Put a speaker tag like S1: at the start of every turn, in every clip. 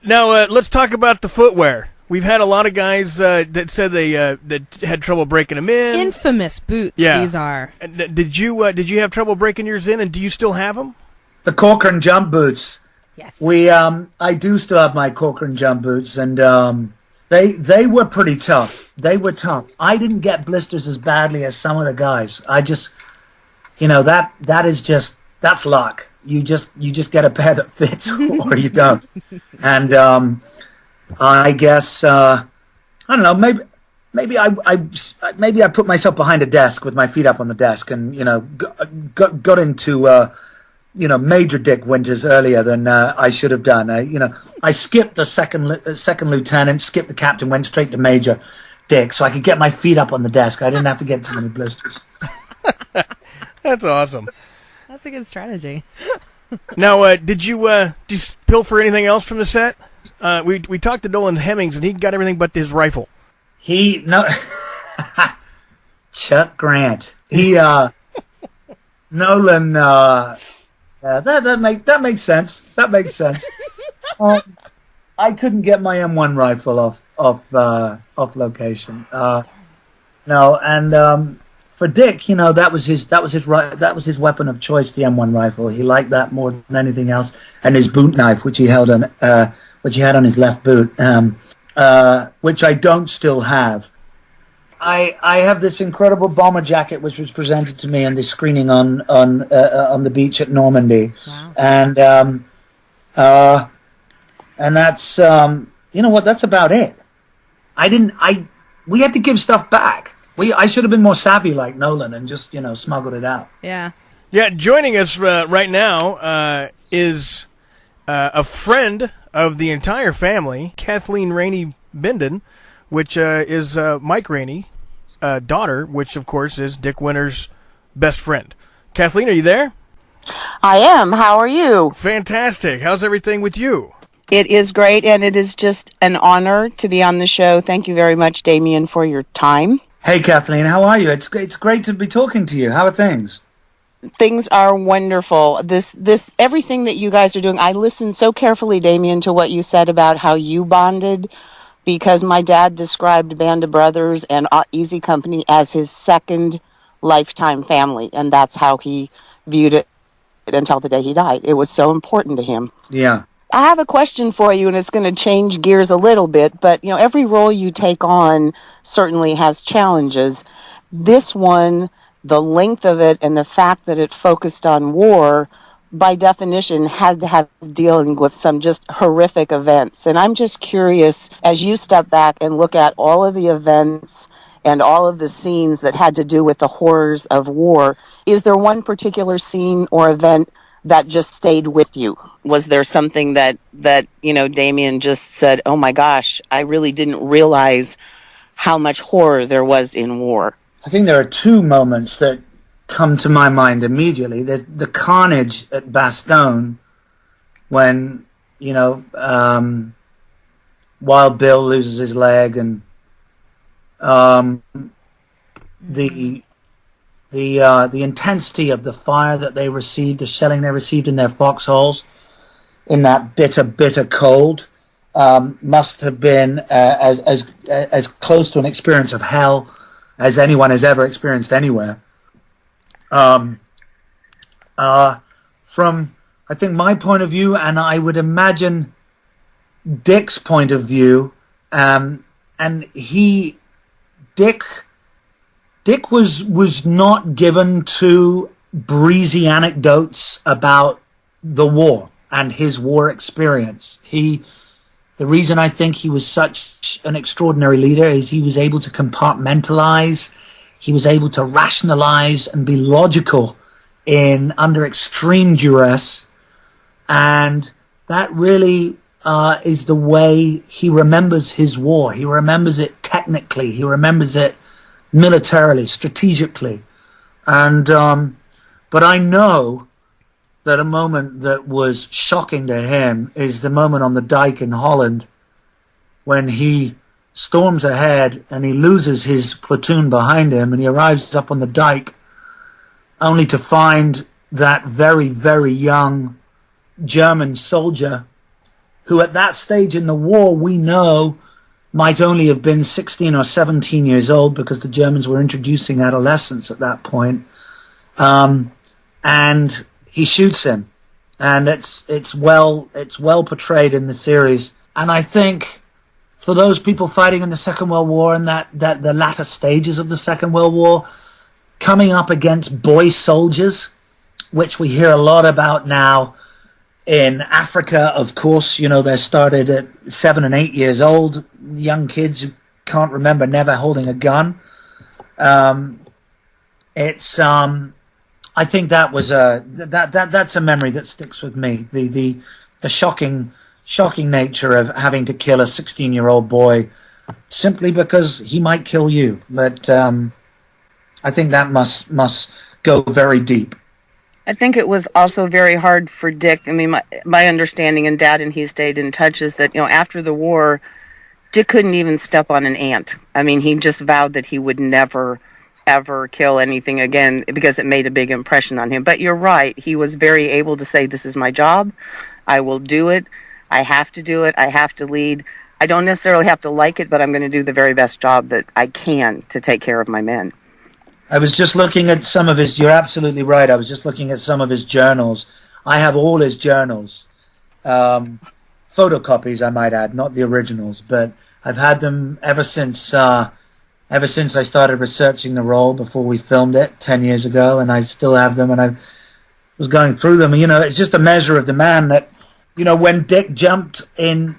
S1: Now, let's talk about the footwear. We've had a lot of guys that said they that had trouble breaking them in.
S2: Infamous boots, these are.
S1: Did you have trouble breaking yours in, and do you still have them?
S3: The Corcoran jump boots.
S2: Yes.
S3: I do still have my Corcoran jump boots, and they were pretty tough. They were tough. I didn't get blisters as badly as some of the guys. I just, that's luck. You just get a pair that fits, or you don't. And I guess I don't know. Maybe I put myself behind a desk with my feet up on the desk, and got into major dick winters earlier than I should have done. I skipped the second lieutenant, skipped the captain, went straight to major dick, so I could get my feet up on the desk. I didn't have to get too many blisters.
S1: That's awesome.
S2: That's a good strategy.
S1: Now, did you pilfer anything else from the set? We talked to Nolan Hemmings, and he got everything but his rifle.
S3: Chuck Grant. Nolan. That makes sense. That makes sense. I couldn't get my M1 rifle off location. No, and for Dick, that was his weapon of choice, the M1 rifle. He liked that more than anything else, and his boot knife, which he had on his left boot, which I don't still have. I have this incredible bomber jacket which was presented to me in this screening on the beach at Normandy.
S2: Wow.
S3: And that's that's about it. We had to give stuff back. I should have been more savvy like Nolan and just smuggled it out.
S2: Yeah.
S1: Yeah, joining us right now is a friend of the entire family, Kathleen Ranney Bindon, which is Mike Ranney, daughter, which of course is Dick Winter's best friend. Kathleen, are you there?
S4: I am. How are you?
S1: Fantastic. How's everything with you?
S4: It is great, and it is just an honor to be on the show. Thank you very much, Damian, for your time.
S3: Hey, Kathleen, how are you? It's great to be talking to you. How are things?
S4: Things are wonderful. This everything that you guys are doing. I listened so carefully, Damian, to what you said about how you bonded, because my dad described Band of Brothers and Easy Company as his second lifetime family, and that's how he viewed it until the day he died. It was so important to him.
S3: Yeah.
S4: I have a question for you, and it's going to change gears a little bit, but every role you take on certainly has challenges. This one, the length of it and the fact that it focused on war, by definition, had to have dealing with some just horrific events. And I'm just curious, as you step back and look at all of the events and all of the scenes that had to do with the horrors of war, is there one particular scene or event that just stayed with you? Was there something that Damian just said, oh my gosh, I really didn't realize how much horror there was in war?
S3: I think there are two moments that come to my mind immediately. There's the carnage at Bastogne when, Wild Bill loses his leg, and the intensity of the fire that they received, the shelling they received in their foxholes, in that bitter cold, must have been as close to an experience of hell as anyone has ever experienced anywhere. From, I think, my point of view, and I would imagine Dick's point of view, Dick was not given to breezy anecdotes about the war and his war experience. The reason I think he was such an extraordinary leader is he was able to compartmentalize, he was able to rationalize and be logical under extreme duress, and that really is the way he remembers his war. He remembers it technically, he remembers it militarily, strategically, and but I know that a moment that was shocking to him is the moment on the dike in Holland when he storms ahead and he loses his platoon behind him, and he arrives up on the dike only to find that very, very young German soldier who at that stage in the war we know might only have been 16 or 17 years old, because the Germans were introducing adolescence at that point. And he shoots him, and it's well portrayed in the series. And I think for those people fighting in the Second World War and that the latter stages of the Second World War, coming up against boy soldiers, which we hear a lot about now in Africa, of course, they're started at 7 and 8 years old, young kids who can't remember never holding a gun. I think that was that's a memory that sticks with me. The shocking nature of having to kill a 16-year-old boy simply because he might kill you. But I think that must go very deep.
S4: I think it was also very hard for Dick. I mean, my understanding, and Dad and he stayed in touch, is that, after the war, Dick couldn't even step on an ant. I mean, he just vowed that he would never, ever kill anything again because it made a big impression on him. But you're right. He was very able to say, this is my job. I will do it. I have to do it. I have to lead. I don't necessarily have to like it, but I'm going to do the very best job that I can to take care of my men.
S3: I was just looking at some of his, you're absolutely right, I was just looking at some of his journals. I have all his journals. Photocopies, I might add, not the originals, but I've had them ever since I started researching the role before we filmed it 10 years ago, and I still have them, and I was going through them. And, it's just a measure of the man that, when Dick jumped in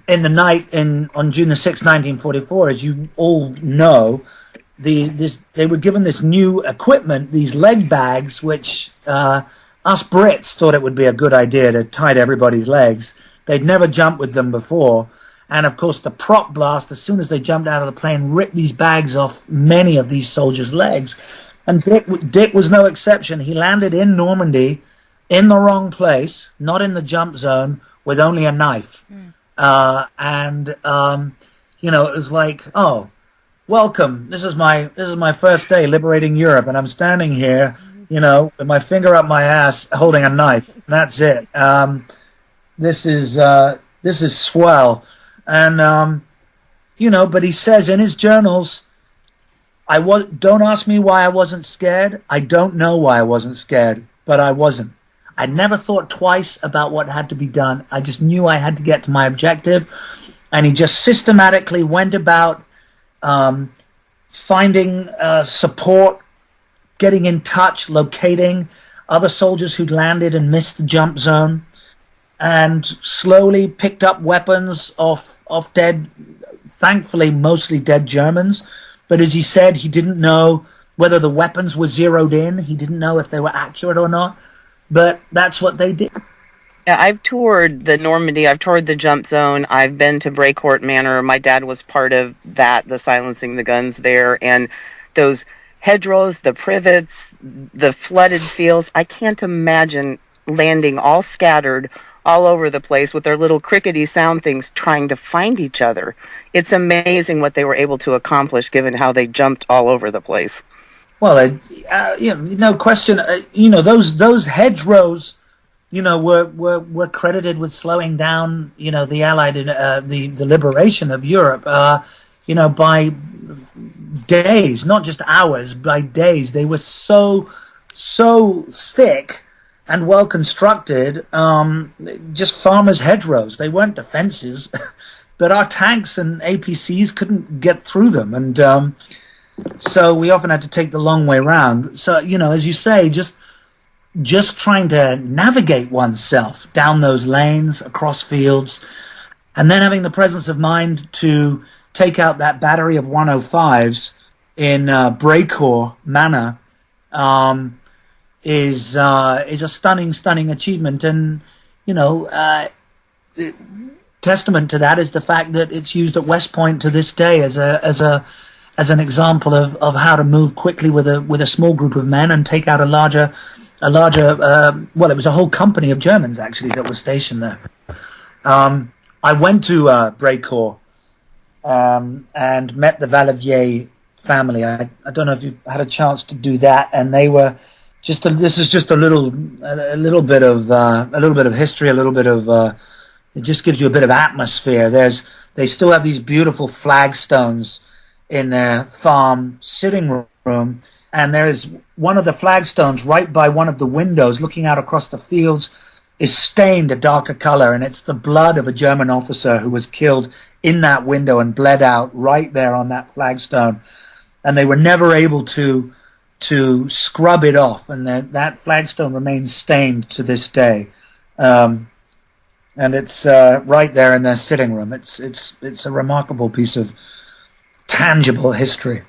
S3: the night on June the 6th, 1944, as you all know, they were given this new equipment, these leg bags, which us Brits thought it would be a good idea to tie to everybody's legs. They'd never jumped with them before. And, of course, the prop blast, as soon as they jumped out of the plane, ripped these bags off many of these soldiers' legs. And Dick was no exception. He landed in Normandy in the wrong place, not in the jump zone, with only a knife. It was like, oh, welcome. This is my first day liberating Europe, and I'm standing here, with my finger up my ass, holding a knife. That's it. This is swell, and But he says in his journals, Don't ask me why I wasn't scared. I don't know why I wasn't scared, but I wasn't. I never thought twice about what had to be done. I just knew I had to get to my objective, and he just systematically went about finding support, getting in touch, locating other soldiers who'd landed and missed the jump zone, and slowly picked up weapons off dead, thankfully mostly dead Germans. But as he said, he didn't know whether the weapons were zeroed in. He didn't know if they were accurate or not. But that's what they did.
S4: Yeah, I've toured the Normandy. I've toured the jump zone. I've been to Brecourt Manor. My dad was part of that, the silencing the guns there. And those hedgerows, the privets, the flooded fields. I can't imagine landing all scattered all over the place with their little crickety sound things trying to find each other. It's amazing what they were able to accomplish given how they jumped all over the place.
S3: Well, no question. Those hedgerows, were credited with slowing down, the Allied, the liberation of Europe, by days, not just hours, by days. They were so thick and well constructed, just farmers' hedgerows. They weren't defenses, but our tanks and APCs couldn't get through them, and so we often had to take the long way round. So, as you say, just trying to navigate oneself down those lanes, across fields, and then having the presence of mind to take out that battery of 105s in Brecourt Manor is a stunning achievement. And, testament to that is the fact that it's used at West Point to this day as an example of how to move quickly with a small group of men and take out a larger, it was a whole company of Germans actually that was stationed there. I went to Brecourt and met the Valavier family. I don't know if you had a chance to do that, and they were this is just a little bit of history, a little bit of it just gives you a bit of atmosphere. They still have these beautiful flagstones in their farm sitting room, and there's one of the flagstones right by one of the windows looking out across the fields is stained a darker color, and it's the blood of a German officer who was killed in that window and bled out right there on that flagstone. And they were never able to scrub it off, and that flagstone remains stained to this day. And it's right there in their sitting room. It's a remarkable piece of tangible history.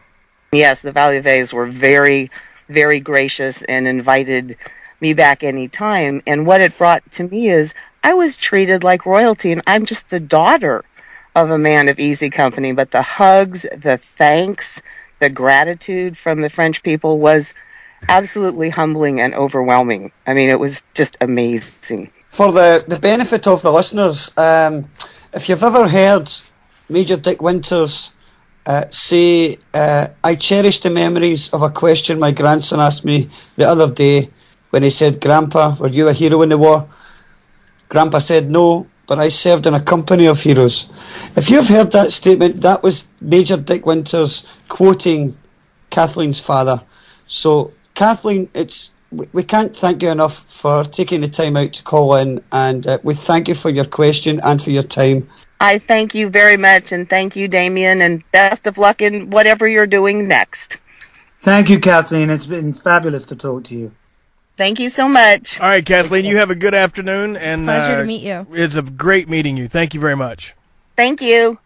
S4: Yes, the Vallières were very, very gracious and invited me back any time. And what it brought to me is I was treated like royalty, and I'm just the daughter of a man of easy company. But the hugs, the thanks, the gratitude from the French people was absolutely humbling and overwhelming. I mean, it was just amazing.
S5: For the benefit of the listeners, if you've ever heard Major Dick Winters say, I cherish the memories of a question my grandson asked me the other day when he said, Grandpa, were you a hero in the war? Grandpa said, no, but I served in a company of heroes. If you've heard that statement, that was Major Dick Winters quoting Kathleen's father. So, Kathleen, we can't thank you enough for taking the time out to call in, and we thank you for your question and for your time.
S4: I thank you very much, and thank you, Damian, and best of luck in whatever you're doing next.
S3: Thank you, Kathleen. It's been fabulous to talk to you.
S4: Thank you so much.
S1: All right, Kathleen, you have a good afternoon. And
S2: pleasure to meet you.
S1: It's a great meeting you. Thank you very much.
S4: Thank you.